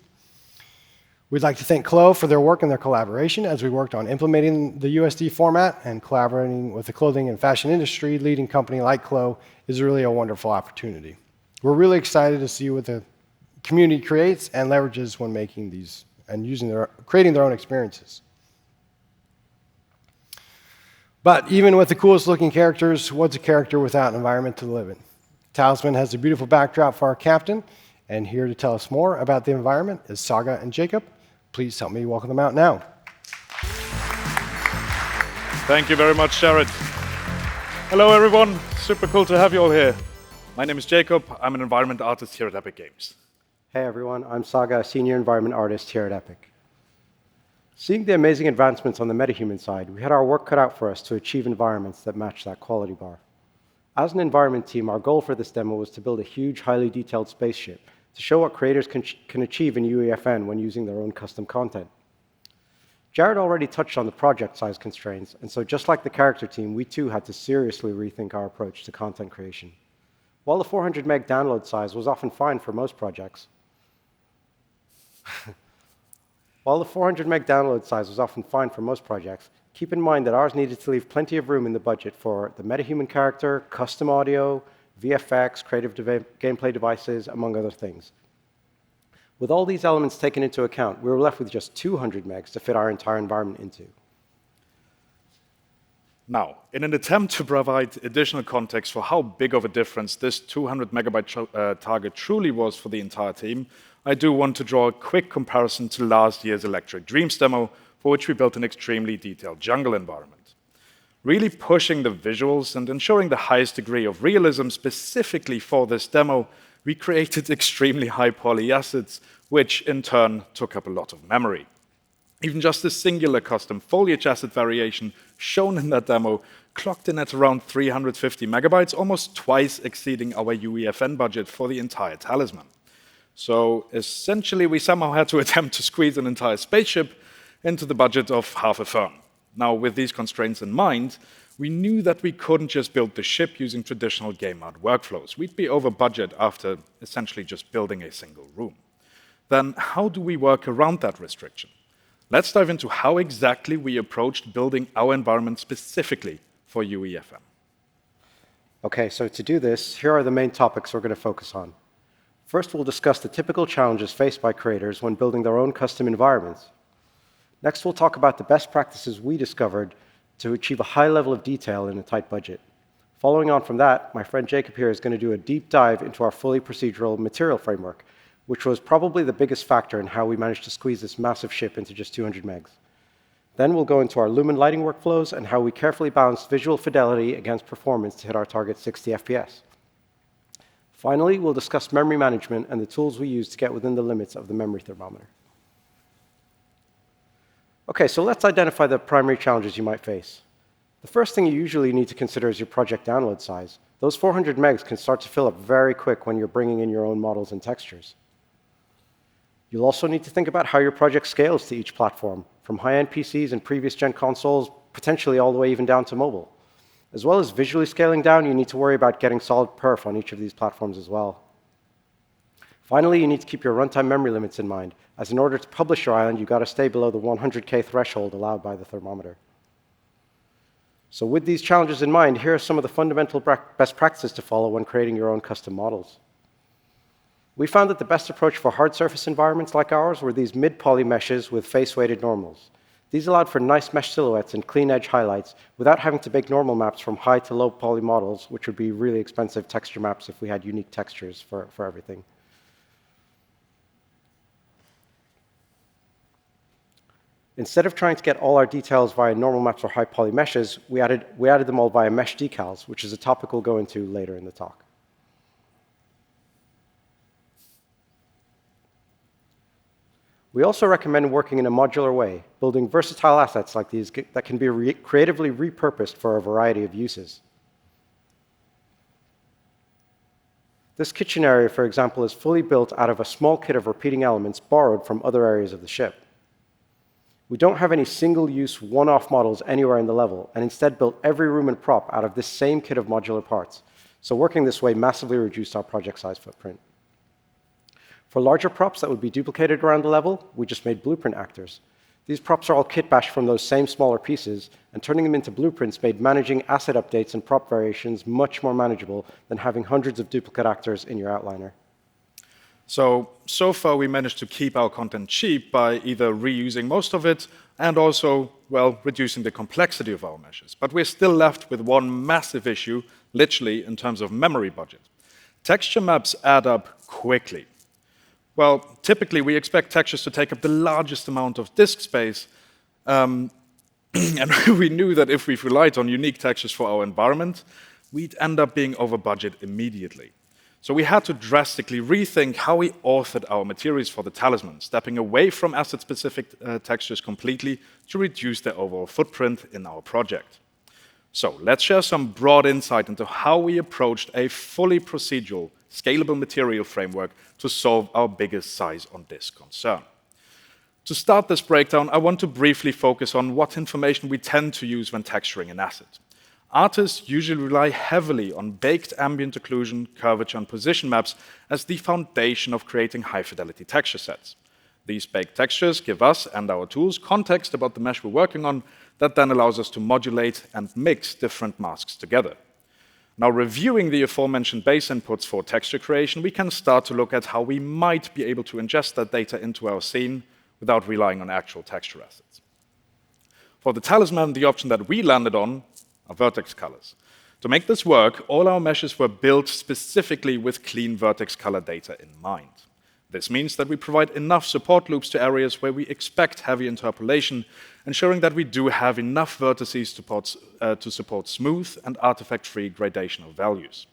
We'd like to thank Clo for their work and their collaboration as we worked on implementing the USD format, and collaborating with the clothing and fashion industry leading company like Clo is really a wonderful opportunity. We're really excited to see what the community creates and leverages when making these and creating their own experiences. But even with the coolest looking characters, what's a character without an environment to live in? Talisman has a beautiful backdrop for our captain, and here to tell us more about the environment is Saga and Jacob. Please help me welcome them out now. Thank you very much, Jared. Hello, everyone. Super cool to have you all here. My name is Jacob. I'm an environment artist here at Epic Games. Hey, everyone. I'm Saga, a senior environment artist here at Epic. Seeing the amazing advancements on the metahuman side, we had our work cut out for us to achieve environments that match that quality bar. As an environment team, our goal for this demo was to build a huge, highly detailed spaceship to show what creators can achieve in UEFN when using their own custom content. Jared already touched on the project size constraints, and so just like the character team, we too had to seriously rethink our approach to content creation. While the 400 meg download size was often fine for most projects, keep in mind that ours needed to leave plenty of room in the budget for the metahuman character, custom audio, VFX, creative gameplay devices, among other things. With all these elements taken into account, we were left with just 200 megs to fit our entire environment into. Now, in an attempt to provide additional context for how big of a difference this 200 megabyte target truly was for the entire team, I do want to draw a quick comparison to last year's Electric Dreams demo, for which we built an extremely detailed jungle environment. Really pushing the visuals and ensuring the highest degree of realism specifically for this demo, we created extremely high poly assets, which in turn took up a lot of memory. Even just a singular custom foliage asset variation shown in that demo clocked in at around 350 megabytes, almost twice exceeding our UEFN budget for the entire Talisman. So essentially, we somehow had to attempt to squeeze an entire spaceship into the budget of half a firm. Now, with these constraints in mind, we knew that we couldn't just build the ship using traditional game art workflows. We'd be over budget after essentially just building a single room. Then how do we work around that restriction? Let's dive into how exactly we approached building our environment specifically for UEFN. Okay, so to do this, here are the main topics we're going to focus on. First, we'll discuss the typical challenges faced by creators when building their own custom environments. Next, we'll talk about the best practices we discovered to achieve a high level of detail in a tight budget. Following on from that, my friend Jacob here is going to do a deep dive into our fully procedural material framework, which was probably the biggest factor in how we managed to squeeze this massive ship into just 200 megs. Then we'll go into our Lumen lighting workflows and how we carefully balance visual fidelity against performance to hit our target 60 FPS. Finally, we'll discuss memory management and the tools we use to get within the limits of the memory thermometer. Okay, so let's identify the primary challenges you might face. The first thing you usually need to consider is your project download size. Those 400 megs can start to fill up very quick when you're bringing in your own models and textures. You'll also need to think about how your project scales to each platform, from high-end PCs and previous-gen consoles, potentially all the way even down to mobile. As well as visually scaling down, you need to worry about getting solid perf on each of these platforms as well. Finally, you need to keep your runtime memory limits in mind, as in order to publish your island, you've got to stay below the 100K threshold allowed by the thermometer. So with these challenges in mind, here are some of the fundamental best practices to follow when creating your own custom models. We found that the best approach for hard surface environments like ours were these mid-poly meshes with face-weighted normals. These allowed for nice mesh silhouettes and clean edge highlights without having to make normal maps from high to low poly models, which would be really expensive texture maps if we had unique textures for everything. Instead of trying to get all our details via normal maps or high poly meshes, we added them all via mesh decals, which is a topic we'll go into later in the talk. We also recommend working in a modular way, building versatile assets like these that can be creatively repurposed for a variety of uses. This kitchen area, for example, is fully built out of a small kit of repeating elements borrowed from other areas of the ship. We don't have any single-use, one-off models anywhere in the level, and instead built every room and prop out of this same kit of modular parts. So working this way massively reduced our project size footprint. For larger props that would be duplicated around the level, we just made blueprint actors. These props are all kit-bashed from those same smaller pieces, and turning them into blueprints made managing asset updates and prop variations much more manageable than having hundreds of duplicate actors in your outliner. So far we managed to keep our content cheap by either reusing most of it and also, well, reducing the complexity of our meshes. But we're still left with one massive issue, literally, in terms of memory budget. Texture maps add up quickly. Well, typically we expect textures to take up the largest amount of disk space, and we knew that if we relied on unique textures for our environment, we'd end up being over budget immediately. So we had to drastically rethink how we authored our materials for the Talisman, stepping away from asset-specific textures completely to reduce their overall footprint in our project. So let's share some broad insight into how we approached a fully procedural, scalable material framework to solve our biggest size on disk concern. To start this breakdown, I want to briefly focus on what information we tend to use when texturing an asset. Artists usually rely heavily on baked ambient occlusion, curvature, and position maps as the foundation of creating high-fidelity texture sets. These baked textures give us and our tools context about the mesh we're working on that then allows us to modulate and mix different masks together. Now, reviewing the aforementioned base inputs for texture creation, we can start to look at how we might be able to ingest that data into our scene without relying on actual texture assets. For the Talisman, the option that we landed on are vertex colors. To make this work, all our meshes were built specifically with clean vertex color data in mind. This means that we provide enough support loops to areas where we expect heavy interpolation, ensuring that we do have enough vertices to support smooth and artifact-free gradational values.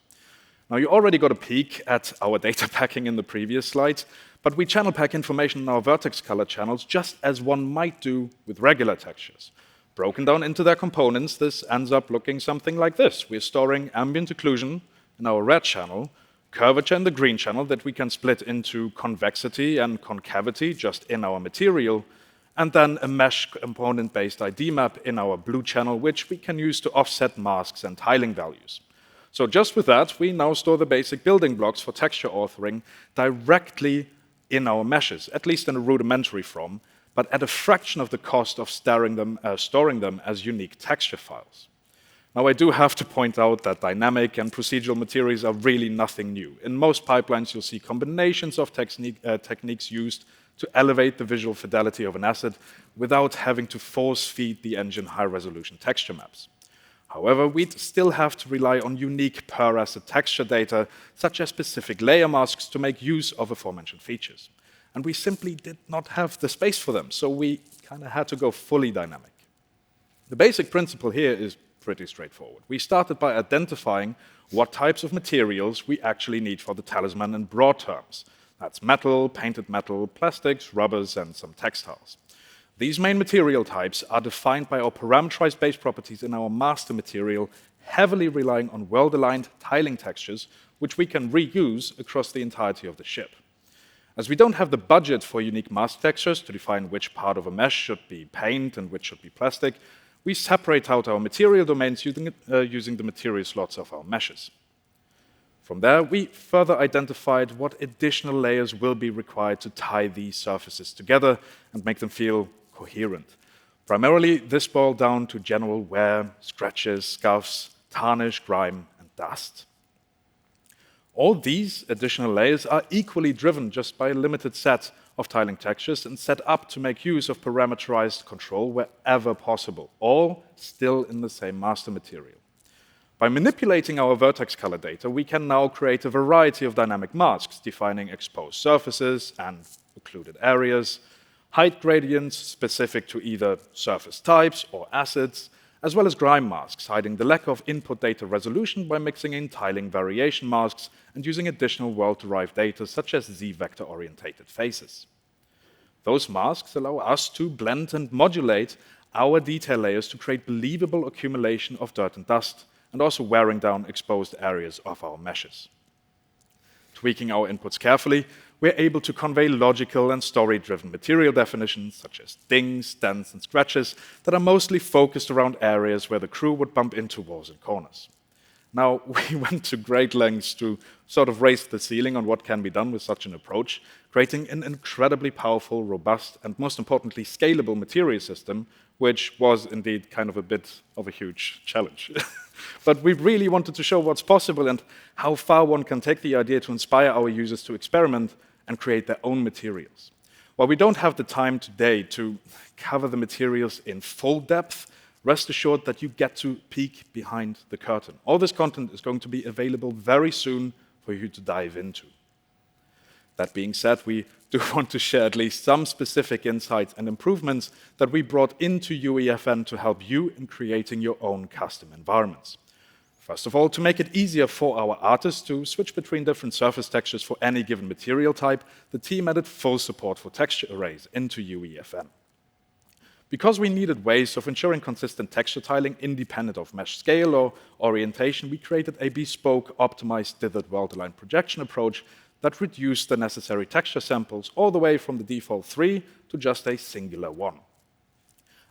Now, you already got a peek at our data packing in the previous slides, but we channel pack information in our vertex color channels just as one might do with regular textures. Broken down into their components, this ends up looking something like this. We're storing ambient occlusion in our red channel, curvature in the green channel that we can split into convexity and concavity just in our material, and then a mesh component-based ID map in our blue channel, which we can use to offset masks and tiling values. So just with that, we now store the basic building blocks for texture authoring directly in our meshes, at least in a rudimentary form, but at a fraction of the cost of storing them as unique texture files. Now, I do have to point out that dynamic and procedural materials are really nothing new. In most pipelines, you'll see combinations of techniques used to elevate the visual fidelity of an asset without having to force-feed the engine high-resolution texture maps. However, we'd still have to rely on unique per-asset texture data, such as specific layer masks, to make use of aforementioned features. And we simply did not have the space for them, so we kind of had to go fully dynamic. The basic principle here is pretty straightforward. We started by identifying what types of materials we actually need for the talisman in broad terms. That's metal, painted metal, plastics, rubbers, and some textiles. These main material types are defined by our parameterized base properties in our master material, heavily relying on well-aligned tiling textures, which we can reuse across the entirety of the ship. As we don't have the budget for unique mask textures to define which part of a mesh should be paint and which should be plastic, we separate out our material domains using the material slots of our meshes. From there, we further identified what additional layers will be required to tie these surfaces together and make them feel coherent. Primarily, this boiled down to general wear, scratches, scuffs, tarnish, grime, and dust. All these additional layers are equally driven just by a limited set of tiling textures and set up to make use of parameterized control wherever possible, all still in the same master material. By manipulating our vertex color data, we can now create a variety of dynamic masks, defining exposed surfaces and occluded areas, height gradients specific to either surface types or acids, as well as grime masks, hiding the lack of input data resolution by mixing in tiling variation masks and using additional world-derived data such as Z-vector-orientated faces. Those masks allow us to blend and modulate our detail layers to create believable accumulation of dirt and dust, and also wearing down exposed areas of our meshes. Tweaking our inputs carefully, we're able to convey logical and story-driven material definitions, such as dings, dents, and scratches, that are mostly focused around areas where the crew would bump into walls and corners. Now, we went to great lengths to sort of raise the ceiling on what can be done with such an approach, creating an incredibly powerful, robust, and most importantly, scalable material system, which was indeed kind of a bit of a huge challenge. But we really wanted to show what's possible and how far one can take the idea to inspire our users to experiment and create their own materials. While we don't have the time today to cover the materials in full depth, rest assured that you get to peek behind the curtain. All this content is going to be available very soon for you to dive into. That being said, we do want to share at least some specific insights and improvements that we brought into UEFN to help you in creating your own custom environments. First of all, to make it easier for our artists to switch between different surface textures for any given material type, the team added full support for texture arrays into UEFN. Because we needed ways of ensuring consistent texture tiling independent of mesh scale or orientation, we created a bespoke, optimized, dithered, well-aligned projection approach that reduced the necessary texture samples all the way from the default 3 to just a singular 1.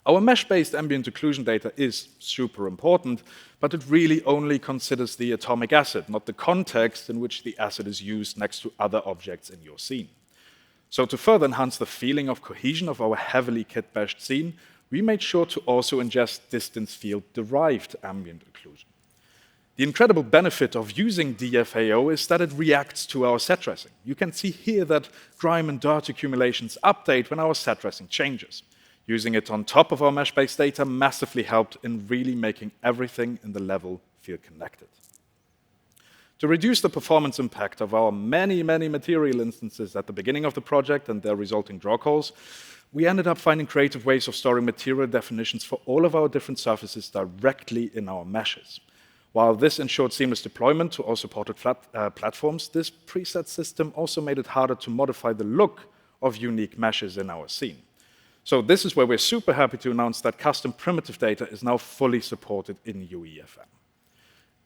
Our mesh-based ambient occlusion data is super important, but it really only considers the atomic acid, not the context in which the acid is used next to other objects in your scene. So to further enhance the feeling of cohesion of our heavily kit-bashed scene, we made sure to also ingest distance field-derived ambient occlusion. The incredible benefit of using DFAO is that it reacts to our set dressing. You can see here that grime and dirt accumulations update when our set dressing changes. Using it on top of our mesh-based data massively helped in really making everything in the level feel connected. To reduce the performance impact of our many material instances at the beginning of the project and their resulting draw calls, we ended up finding creative ways of storing material definitions for all of our different surfaces directly in our meshes. While this ensured seamless deployment to all supported platforms, this preset system also made it harder to modify the look of unique meshes in our scene. So this is where we're super happy to announce that custom primitive data is now fully supported in UEFN.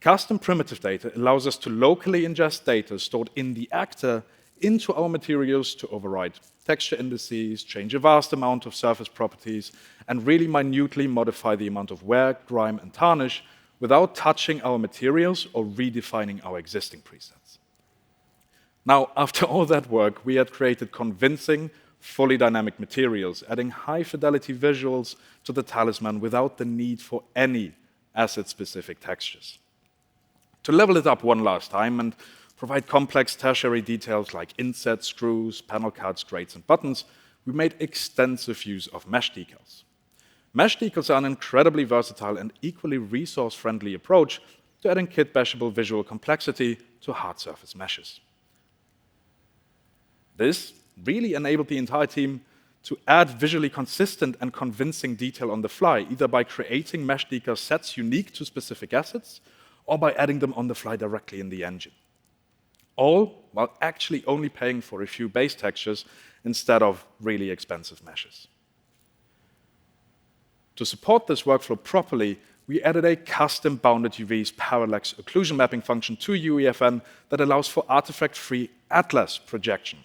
Custom primitive data allows us to locally ingest data stored in the actor into our materials to override texture indices, change a vast amount of surface properties, and really minutely modify the amount of wear, grime, and tarnish without touching our materials or redefining our existing presets. Now, after all that work, we had created convincing, fully dynamic materials, adding high-fidelity visuals to the talisman without the need for any asset-specific textures. To level it up one last time and provide complex tertiary details like insets, screws, panel cuts, grates, and buttons, we made extensive use of mesh decals. Mesh decals are an incredibly versatile and equally resource-friendly approach to adding kit-bashable visual complexity to hard surface meshes. This really enabled the entire team to add visually consistent and convincing detail on the fly, either by creating mesh decal sets unique to specific assets or by adding them on the fly directly in the engine. All while actually only paying for a few base textures instead of really expensive meshes. To support this workflow properly, we added a custom bounded UV's parallax occlusion mapping function to UEFN that allows for artifact-free atlas projection.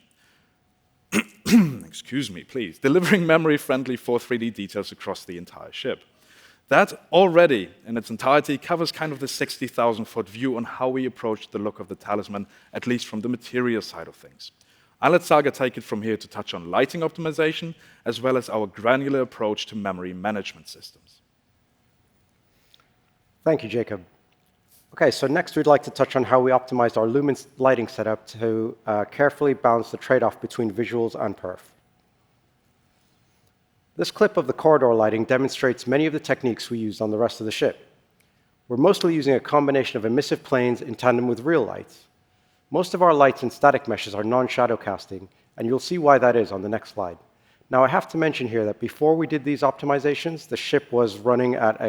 Excuse me, please, delivering memory-friendly 4-3D details across the entire ship. That already, in its entirety, covers kind of the 60,000-foot view on how we approach the look of the Talisman, at least from the material side of things. I'll let Saga take it from here to touch on lighting optimization, as well as our granular approach to memory management systems. Thank you, Jacob. Okay, so next we'd like to touch on how we optimized our Lumen lighting setup to carefully balance the trade-off between visuals and perf. This clip of the corridor lighting demonstrates many of the techniques we used on the rest of the ship. We're mostly using a combination of emissive planes in tandem with real lights. Most of our lights and static meshes are non-shadow casting, and you'll see why that is on the next slide. Now, I have to mention here that before we did these optimizations, the ship was running at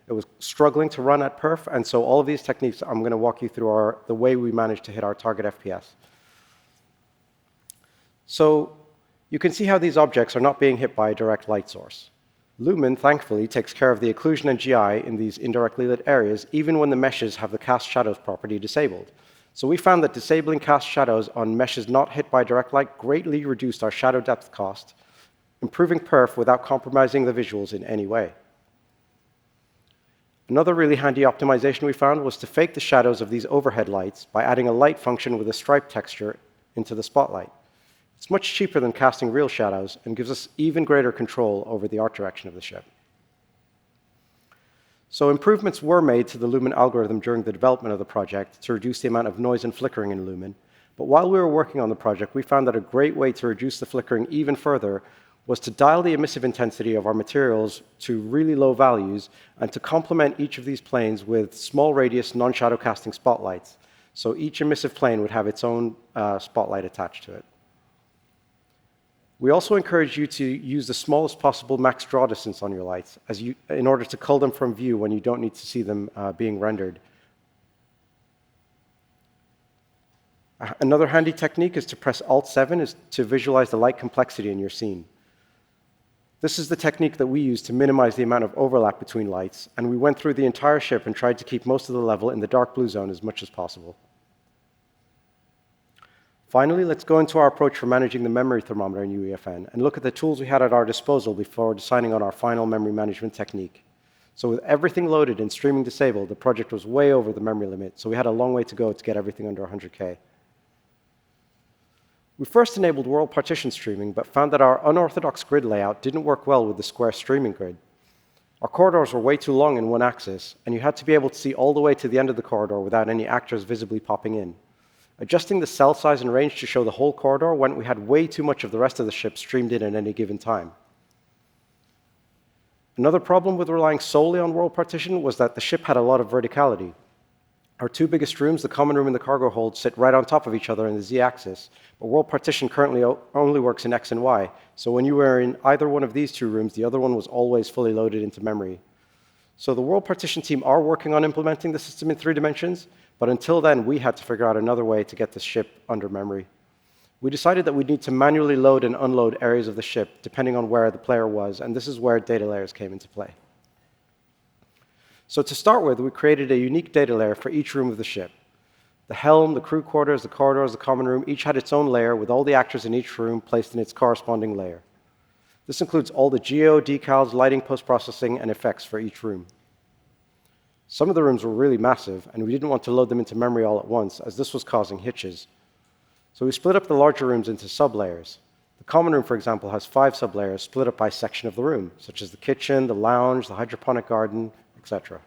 it was struggling to run at perf, and so all of these techniques I'm going to walk you through are the way we managed to hit our target FPS. So you can see how these objects are not being hit by a direct light source. Lumen, thankfully, takes care of the occlusion and GI in these indirectly lit areas, even when the meshes have the cast shadows property disabled. So we found that disabling cast shadows on meshes not hit by direct light greatly reduced our shadow depth cost, improving perf without compromising the visuals in any way. Another really handy optimization we found was to fake the shadows of these overhead lights by adding a light function with a stripe texture into the spotlight. It's much cheaper than casting real shadows and gives us even greater control over the art direction of the ship. So improvements were made to the Lumen algorithm during the development of the project to reduce the amount of noise and flickering in Lumen. But while we were working on the project, we found that a great way to reduce the flickering even further was to dial the emissive intensity of our materials to really low values and to complement each of these planes with small radius non-shadow casting spotlights. So each emissive plane would have its own spotlight attached to it. We also encourage you to use the smallest possible max draw distance on your lights in order to cull them from view when you don't need to see them being rendered. Another handy technique is to press Alt-7 to visualize the light complexity in your scene. This is the technique that we use to minimize the amount of overlap between lights, and we went through the entire ship and tried to keep most of the level in the dark blue zone as much as possible. Finally, let's go into our approach for managing the memory thermometer in UEFN and look at the tools we had at our disposal before deciding on our final memory management technique. So with everything loaded and streaming disabled, the project was way over the memory limit, so we had a long way to go to get everything under 100K. We first enabled world partition streaming, but found that our unorthodox grid layout didn't work well with the square streaming grid. Our corridors were way too long in one axis, and you had to be able to see all the way to the end of the corridor without any actors visibly popping in. Adjusting the cell size and range to show the whole corridor meant we had way too much of the rest of the ship streamed in at any given time. Another problem with relying solely on world partition was that the ship had a lot of verticality. Our two biggest rooms, the common room and the cargo hold, sit right on top of each other in the z-axis, but world partition currently only works in X and Y, so when you were in either one of these two rooms, the other one was always fully loaded into memory. So the world partition team are working on implementing the system in 3 dimensions, but until then, we had to figure out another way to get the ship under memory. We decided that we'd need to manually load and unload areas of the ship, depending on where the player was, and this is where data layers came into play. So to start with, we created a unique data layer for each room of the ship. The helm, the crew quarters, the corridors, the common room, each had its own layer with all the actors in each room placed in its corresponding layer. This includes all the geo, decals, lighting, post-processing, and effects for each room. Some of the rooms were really massive, and we didn't want to load them into memory all at once, as this was causing hitches. So we split up the larger rooms into sublayers. The common room, for example, has 5 sublayers split up by section of the room, such as the kitchen, the lounge, the hydroponic garden, etc.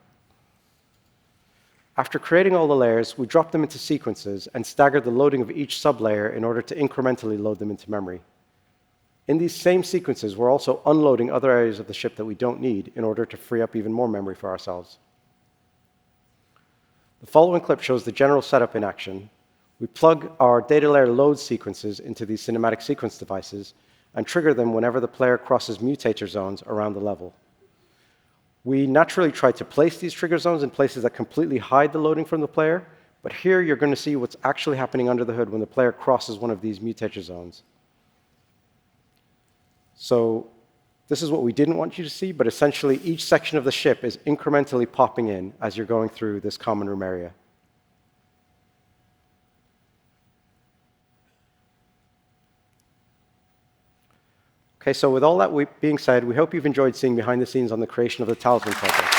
After creating all the layers, we dropped them into sequences and staggered the loading of each sublayer in order to incrementally load them into memory. In these same sequences, we're also unloading other areas of the ship that we don't need in order to free up even more memory for ourselves. The following clip shows the general setup in action. We plug our data layer load sequences into these cinematic sequence devices, and trigger them whenever the player crosses mutator zones around the level. We naturally try to place these trigger zones in places that completely hide the loading from the player, but here you're going to see what's actually happening under the hood when the player crosses one of these mutator zones. So this is what we didn't want you to see, but essentially each section of the ship is incrementally popping in as you're going through this common room area. Okay, so with all that being said, we hope you've enjoyed seeing behind the scenes on the creation of the Talisman project.